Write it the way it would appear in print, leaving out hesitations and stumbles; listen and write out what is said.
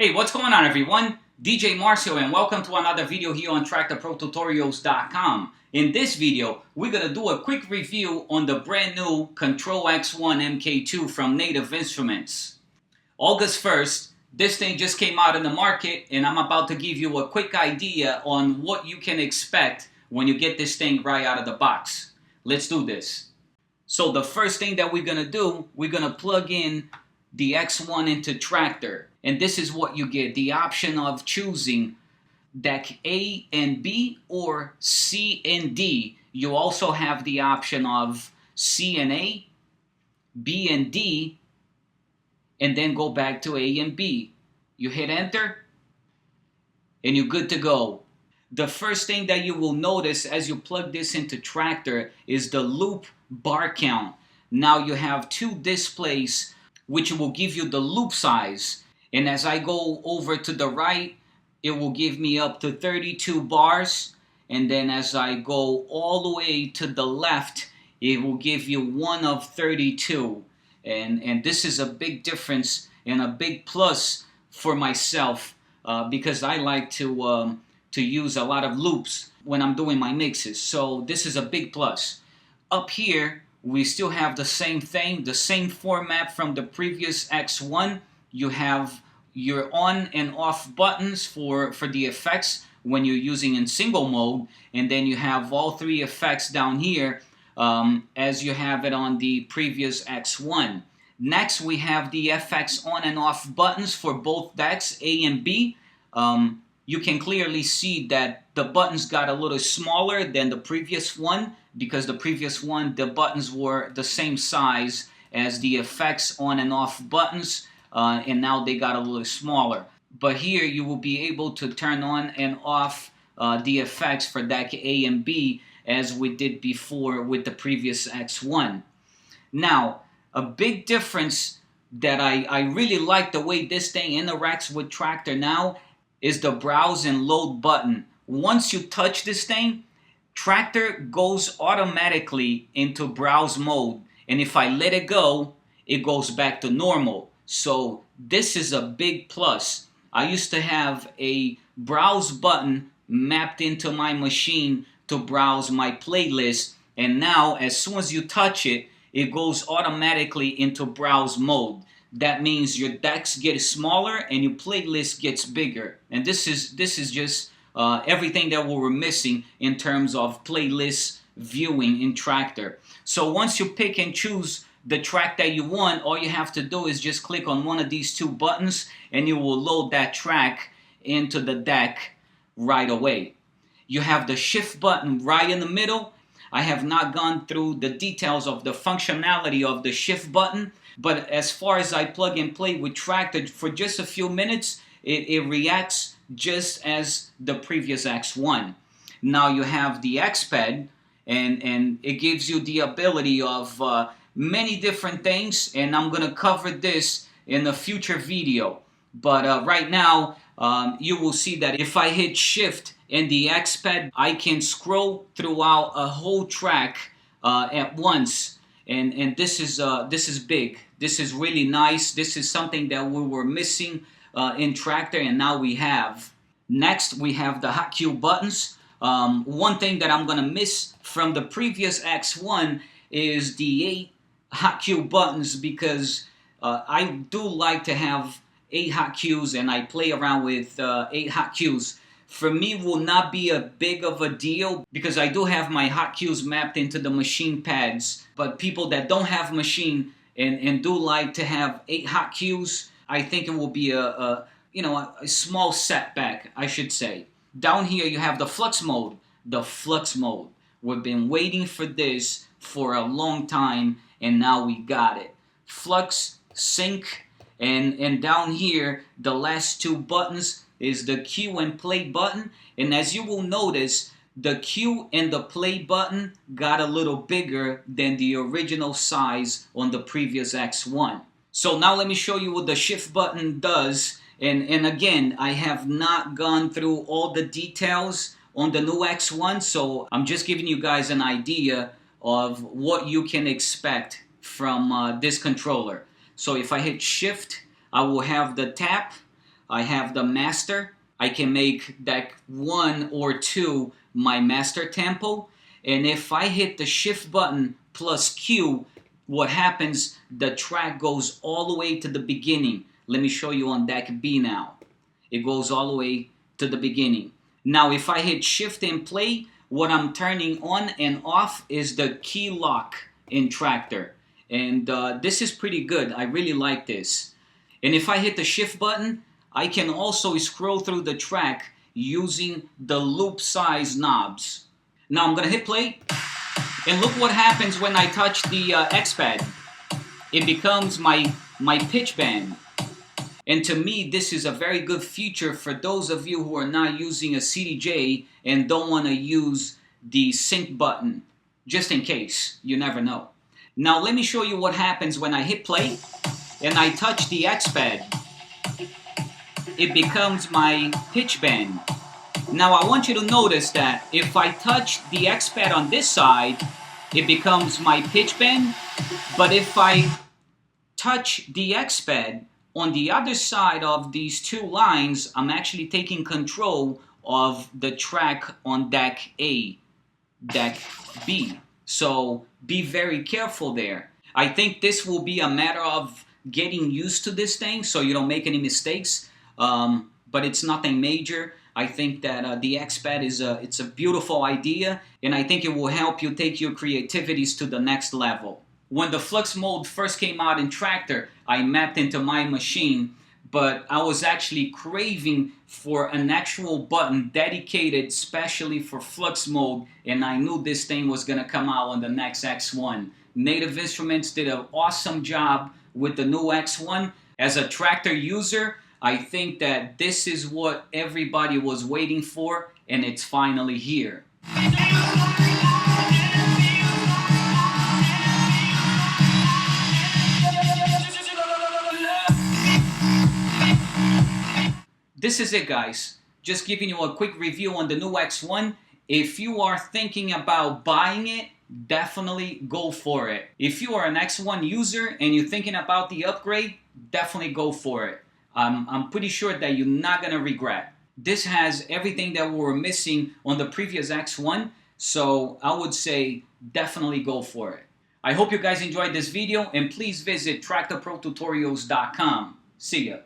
Hey, what's going on everyone? DJ Marcio and welcome to another video here on TraktorProTutorials.com. In this video, we're going to do a quick review on the brand new Kontrol X1 MK2 from Native Instruments. August 1st, this thing just came out in the market and I'm about to give you a quick idea on what you can expect when you get this thing right out of the box. Let's do this. So the first thing that we're going to do, we're going to plug in the X1 into Traktor. And this is what you get, the option of choosing deck A and B or C and D. You also have the option of C and A, B and D, and then go back to A and B. You hit enter, and you're good to go. The first thing that you will notice as you plug this into Traktor is the loop bar count. Now you have two displays which will give you the loop size. And as I go over to the right, it will give me up to 32 bars. And then as I go all the way to the left, it will give you one of 32. And this is a big difference and a big plus for myself because I like to use a lot of loops when I'm doing my mixes. So this is a big plus. Up here, we still have the same thing, the same format from the previous X1. You have your on and off buttons for the effects when you're using in single mode. And then you have all three effects down here as you have it on the previous X1. Next, we have the FX on and off buttons for both decks, A and B. You can clearly see that the buttons got a little smaller than the previous one because the previous one, the buttons were the same size as the effects on and off buttons, and now they got a little smaller. But here you will be able to turn on and off the effects for deck A and B as we did before with the previous X1. Now, a big difference that I really like the way this thing interacts with Traktor now is the browse and load button. Once you touch this thing, Traktor goes automatically into browse mode. And if I let it go, it goes back to normal. So this is a big plus. I used to have a browse button mapped into my machine to browse my playlist. And now as soon as you touch it, it goes automatically into browse mode. That means your decks get smaller and your playlist gets bigger. And this is just everything that we were missing in terms of playlist viewing in Traktor. So once you pick and choose the track that you want, all you have to do is just click on one of these two buttons and you will load that track into the deck right away. You have the shift button right in the middle. I have not gone through the details of the functionality of the shift button, but as far as I plug and play with Traktor for just a few minutes, it reacts just as the previous X1. Now you have the X-Pad, and it gives you the ability of many different things, and I'm going to cover this in a future video. But right now, you will see that if I hit Shift in the X-Pad, I can scroll throughout a whole track at once. And this is big. This is really nice. This is something that we were missing in Traktor, and now we have. Next, we have the hot cue buttons. One thing that I'm gonna miss from the previous X1 is the 8 hot cue buttons because I do like to have 8 hot cues, and I play around with 8 hot cues. For me, will not be a big of a deal because I do have my hot cues mapped into the machine pads. But people that don't have machine and do like to have 8 hot cues, I think it will be a small setback, I should say. Down here you have the flux mode. The flux mode. We've been waiting for this for a long time, and now we got it. Flux, sync, and down here the last two buttons is the cue and play button. And as you will notice, the cue and the play button got a little bigger than the original size on the previous X1. So now let me show you what the shift button does. And again, I have not gone through all the details on the new X1, so I'm just giving you guys an idea of what you can expect from this controller. So if I hit shift, I will have the tap I have the master. I can make deck 1 or 2 my master tempo. And if I hit the shift button plus Q, what happens, the track goes all the way to the beginning. Let me show you on deck B now. It goes all the way to the beginning. Now if I hit shift and play, what I'm turning on and off is the key lock in Traktor. And this is pretty good. I really like this. And if I hit the shift button, I can also scroll through the track using the loop size knobs. Now I'm gonna hit play, and look what happens when I touch the X pad. It becomes my pitch bend. And to me, this is a very good feature for those of you who are not using a CDJ and don't want to use the sync button, just in case. You never know. Now let me show you what happens when I hit play and I touch the X pad. It becomes my pitch bend. Now I want you to notice that if I touch the X pad on this side, it becomes my pitch bend. But if I touch the X pad on the other side of these two lines, I'm actually taking control of the track on deck A, deck B. So be very careful there. I think this will be a matter of getting used to this thing so you don't make any mistakes. But it's nothing major. I think that the X-Pad it's a beautiful idea, and I think it will help you take your creativities to the next level. When the flux mode first came out in Traktor, I mapped into my machine, but I was actually craving for an actual button dedicated specially for flux mode, and I knew this thing was gonna come out on the next X1. Native Instruments did an awesome job with the new X1. As a Traktor user, I think that this is what everybody was waiting for, and it's finally here. This is it, guys. Just giving you a quick review on the new X1. If you are thinking about buying it, definitely go for it. If you are an X1 user and you're thinking about the upgrade, definitely go for it. I'm pretty sure that you're not gonna regret. This has everything that we were missing on the previous X1, so I would say definitely go for it. I hope you guys enjoyed this video, and please visit TraktorProTutorials.com. See ya.